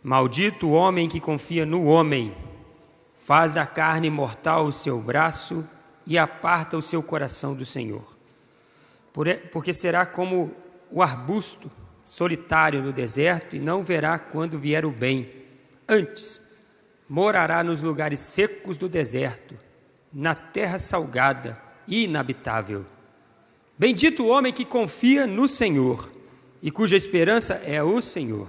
Maldito o homem que confia no homem, faz da carne mortal o seu braço e aparta o seu coração do Senhor. Porque será como o arbusto solitário no deserto e não verá quando vier o bem. Antes, morará nos lugares secos do deserto, na terra salgada e inabitável. Bendito o homem que confia no Senhor e cuja esperança é o Senhor.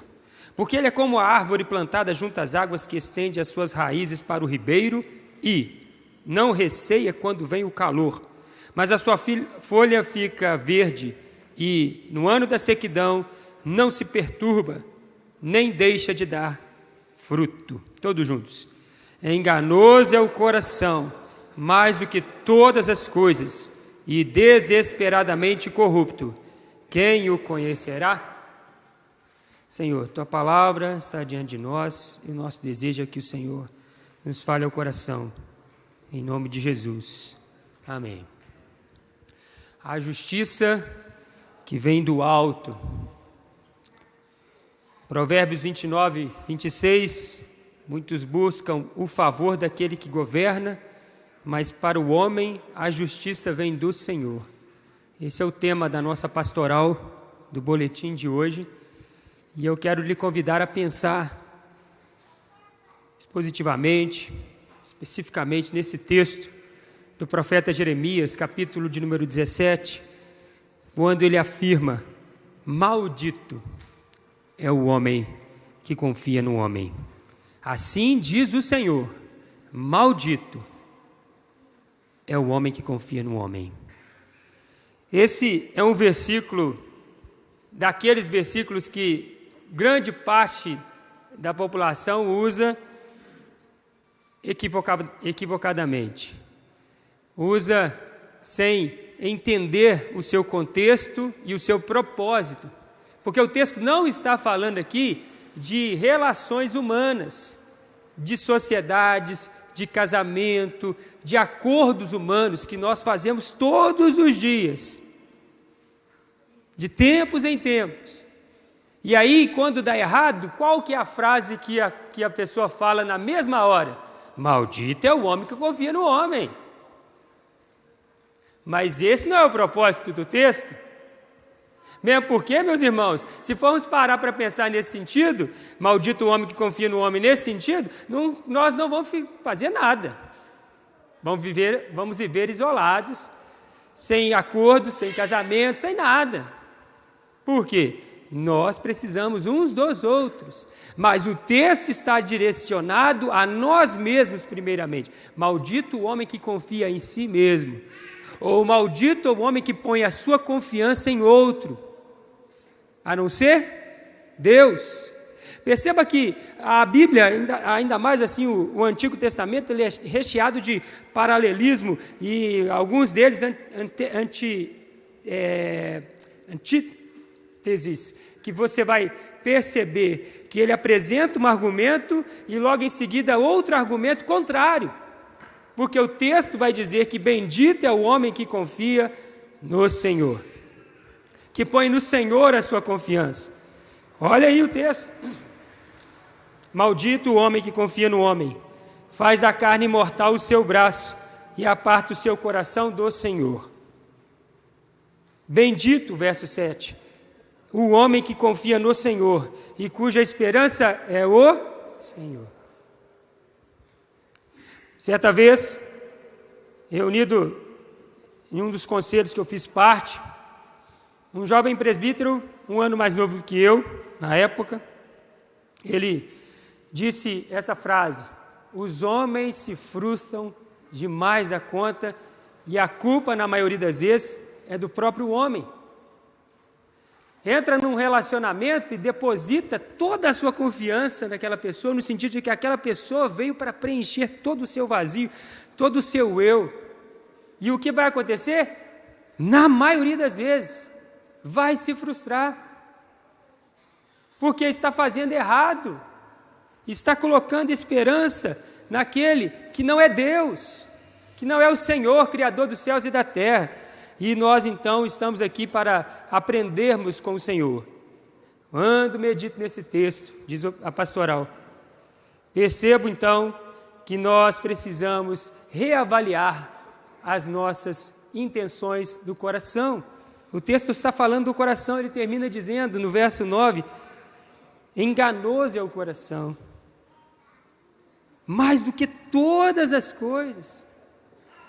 Porque ele é como a árvore plantada junto às águas que estende as suas raízes para o ribeiro e não receia quando vem o calor, mas a sua folha fica verde e, no ano da sequidão, não se perturba, nem deixa de dar fruto. Todos juntos. Enganoso é o coração, mais do que todas as coisas, e desesperadamente corrupto. Quem o conhecerá? Senhor, Tua palavra está diante de nós e o nosso desejo é que o Senhor nos fale ao coração. Em nome de Jesus. Amém. A justiça que vem do alto. Provérbios 29, 26. Muitos buscam o favor daquele que governa, mas para o homem a justiça vem do Senhor. Esse é o tema da nossa pastoral, do boletim de hoje. E eu quero lhe convidar a pensar expositivamente, especificamente nesse texto do profeta Jeremias, capítulo de número 17, quando ele afirma: maldito é o homem que confia no homem. Assim diz o Senhor, maldito é o homem que confia no homem. Esse é um versículo, daqueles versículos que grande parte da população usa equivocadamente. Usa sem entender o seu contexto e o seu propósito. Porque o texto não está falando aqui de relações humanas, de sociedades, de casamento, de acordos humanos que nós fazemos todos os dias, de tempos em tempos. E aí, quando dá errado, qual que é a frase que a pessoa fala na mesma hora? Maldito é o homem que confia no homem. Mas esse não é o propósito do texto. Mesmo porque, meus irmãos, se formos parar para pensar nesse sentido, maldito o homem que confia no homem nesse sentido, nós não vamos fazer nada. Vamos viver isolados, sem acordo, sem casamento, sem nada. Por quê? Nós precisamos uns dos outros, mas o texto está direcionado a nós mesmos primeiramente. Maldito o homem que confia em si mesmo, ou maldito o homem que põe a sua confiança em outro, a não ser Deus. Perceba que a Bíblia, ainda mais assim, o Antigo Testamento, ele é recheado de paralelismo, e alguns deles antíteses, que você vai perceber que ele apresenta um argumento e logo em seguida outro argumento contrário, porque o texto vai dizer que bendito é o homem que confia no Senhor, que põe no Senhor a sua confiança. Olha aí o texto: maldito o homem que confia no homem, faz da carne mortal o seu braço e aparta o seu coração do Senhor. Bendito, verso 7, o homem que confia no Senhor e cuja esperança é o Senhor. Certa vez, reunido em um dos conselhos que eu fiz parte, um jovem presbítero, um ano mais novo que eu, na época, ele disse essa frase: os homens se frustram demais da conta e a culpa, na maioria das vezes, é do próprio homem. Entra num relacionamento e deposita toda a sua confiança naquela pessoa, no sentido de que aquela pessoa veio para preencher todo o seu vazio, todo o seu eu. E o que vai acontecer? Na maioria das vezes, vai se frustrar. Porque está fazendo errado. Está colocando esperança naquele que não é Deus, que não é o Senhor, Criador dos céus e da terra. E nós, então, estamos aqui para aprendermos com o Senhor. Quando medito nesse texto, diz a pastoral, percebo então que nós precisamos reavaliar as nossas intenções do coração. O texto está falando do coração, ele termina dizendo no verso 9, enganoso é o coração, mais do que todas as coisas.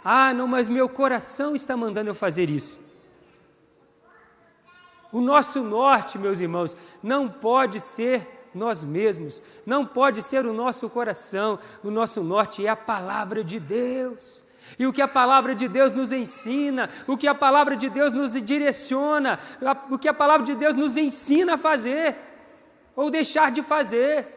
Ah, não, mas meu coração está mandando eu fazer isso. O nosso norte, meus irmãos, não pode ser nós mesmos, não pode ser o nosso coração. O nosso norte é a palavra de Deus. E o que a palavra de Deus nos ensina, o que a palavra de Deus nos direciona, o que a palavra de Deus nos ensina a fazer, ou deixar de fazer.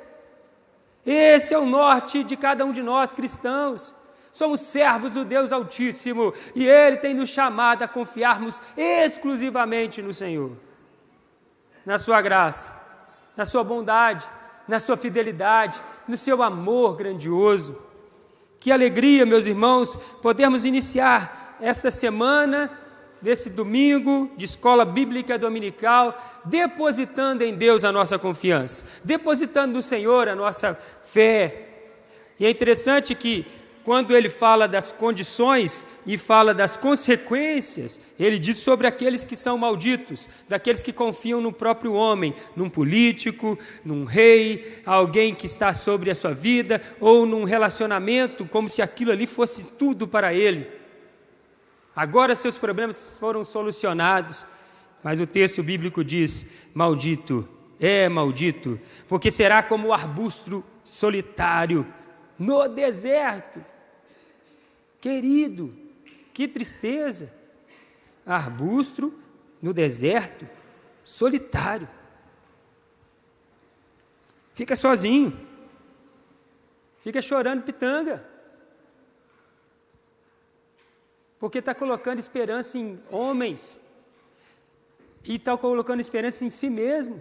Esse é o norte de cada um de nós, cristãos. Somos servos do Deus Altíssimo, e Ele tem nos chamado a confiarmos exclusivamente no Senhor, na Sua graça, na Sua bondade, na Sua fidelidade, no Seu amor grandioso. Que alegria, meus irmãos, podermos iniciar esta semana, desse domingo de escola bíblica dominical, depositando em Deus a nossa confiança, depositando no Senhor a nossa fé. E é interessante que, quando ele fala das condições e fala das consequências, ele diz sobre aqueles que são malditos, daqueles que confiam no próprio homem, num político, num rei, alguém que está sobre a sua vida, ou num relacionamento, como se aquilo ali fosse tudo para ele. Agora seus problemas foram solucionados, mas o texto bíblico diz, maldito, porque será como o arbusto solitário no deserto. Querido, que tristeza, arbusto no deserto, solitário, fica sozinho, fica chorando pitanga, porque está colocando esperança em homens, e está colocando esperança em si mesmo.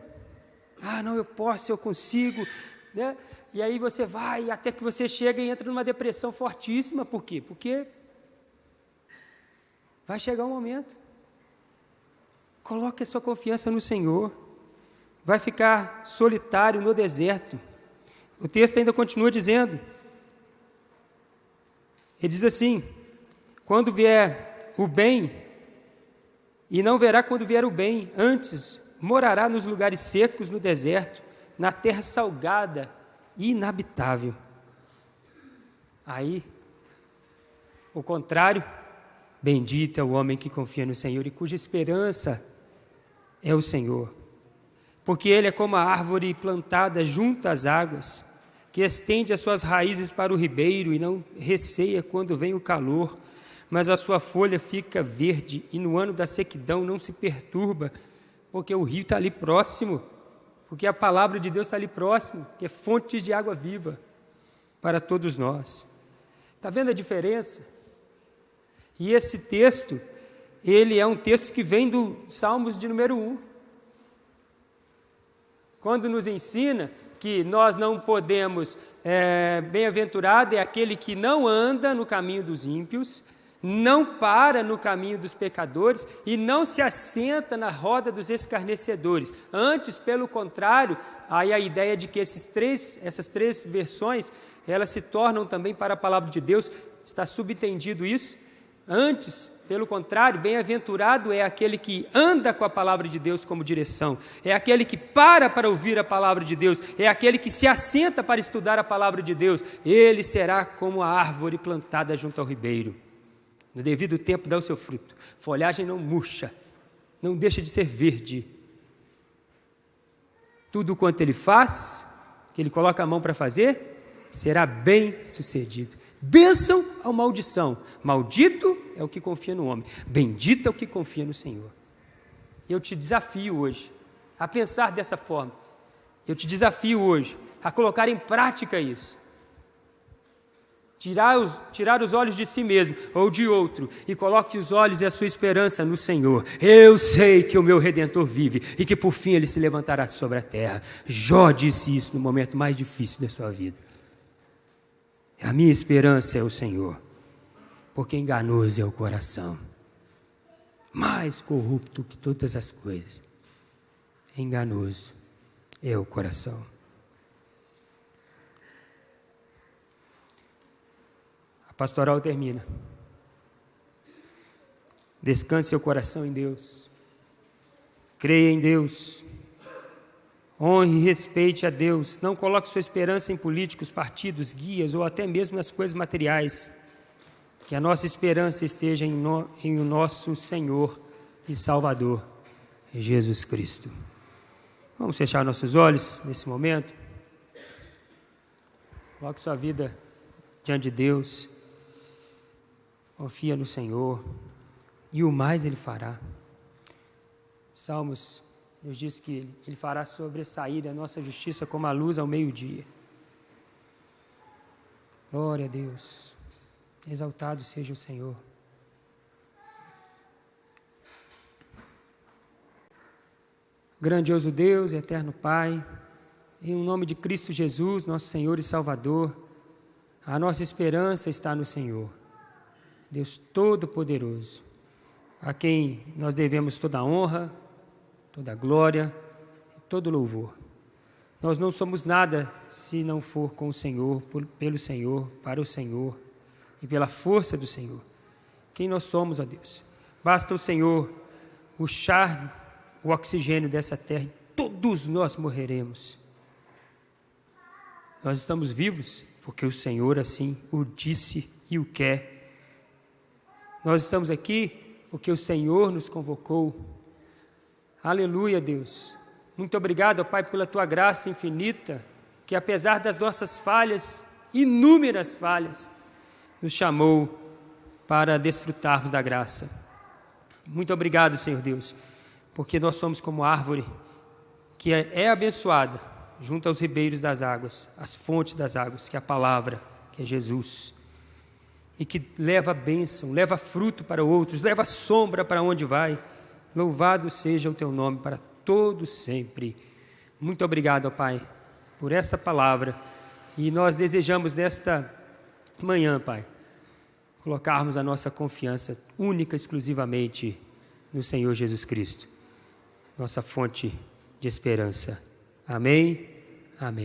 Ah, não, eu posso, eu consigo, né? E aí você vai, até que você chega e entra numa depressão fortíssima. Por quê? Porque vai chegar um momento. Coloque a sua confiança no Senhor. Vai ficar solitário no deserto. O texto ainda continua dizendo. Ele diz assim, quando vier o bem, e não verá quando vier o bem, antes morará nos lugares secos no deserto, na terra salgada, inabitável. Aí, o contrário, bendito é o homem que confia no Senhor e cuja esperança é o Senhor, porque ele é como a árvore plantada junto às águas, que estende as suas raízes para o ribeiro e não receia quando vem o calor, mas a sua folha fica verde e no ano da sequidão não se perturba, porque o rio está ali próximo, porque a palavra de Deus está ali próximo, que é fonte de água viva para todos nós. Está vendo a diferença? E esse texto, ele é um texto que vem do Salmos de número 1. Quando nos ensina que nós não podemos, bem-aventurado é aquele que não anda no caminho dos ímpios, não para no caminho dos pecadores e não se assenta na roda dos escarnecedores. Antes, pelo contrário, aí a ideia de que essas três versões, elas se tornam também para a palavra de Deus, está subentendido isso. Antes, pelo contrário, bem-aventurado é aquele que anda com a palavra de Deus como direção, é aquele que para ouvir a palavra de Deus, é aquele que se assenta para estudar a palavra de Deus. Ele será como a árvore plantada junto ao ribeiro. No devido tempo dá o seu fruto, folhagem não murcha, não deixa de ser verde. Tudo quanto ele faz, que ele coloca a mão para fazer, será bem sucedido. Bênção ou maldição? Maldito é o que confia no homem, bendito é o que confia no Senhor. Eu te desafio hoje a pensar dessa forma, eu te desafio hoje a colocar em prática isso. Tirar os olhos de si mesmo ou de outro e coloque os olhos e a sua esperança no Senhor. Eu sei que o meu Redentor vive e que por fim ele se levantará sobre a terra. Jó disse isso no momento mais difícil da sua vida. A minha esperança é o Senhor, porque enganoso é o coração, mais corrupto que todas as coisas. É enganoso. é o coração. A pastoral termina. Descanse seu coração em Deus. Creia em Deus. Honre e respeite a Deus. Não coloque sua esperança em políticos, partidos, guias ou até mesmo nas coisas materiais. Que a nossa esperança esteja em o nosso Senhor e Salvador, Jesus Cristo. Vamos fechar nossos olhos nesse momento. Coloque sua vida diante de Deus. Confia no Senhor. E o mais Ele fará. Salmos nos diz que Ele fará sobressair a nossa justiça como a luz ao meio-dia. Glória a Deus. Exaltado seja o Senhor. Grandioso Deus e eterno Pai, em nome de Cristo Jesus, nosso Senhor e Salvador, a nossa esperança está no Senhor, Deus Todo-Poderoso, a quem nós devemos toda a honra, toda a glória e todo o louvor. Nós não somos nada se não for com o Senhor, pelo Senhor, para o Senhor e pela força do Senhor. Quem nós somos, ó Deus? Basta o Senhor puxar o oxigênio dessa terra e todos nós morreremos. Nós estamos vivos porque o Senhor assim o disse e o quer. Nós estamos aqui porque o Senhor nos convocou. Aleluia, Deus. Muito obrigado, ó Pai, pela Tua graça infinita, que apesar das nossas falhas, inúmeras falhas, nos chamou para desfrutarmos da graça. Muito obrigado, Senhor Deus, porque nós somos como árvore que é abençoada junto aos ribeiros das águas, as fontes das águas, que é a palavra, que é Jesus, e que leva bênção, leva fruto para outros, leva sombra para onde vai. Louvado seja o Teu nome para todo sempre. Muito obrigado, ó Pai, por essa palavra, e nós desejamos nesta manhã, Pai, colocarmos a nossa confiança única, exclusivamente no Senhor Jesus Cristo, nossa fonte de esperança. Amém. Amém.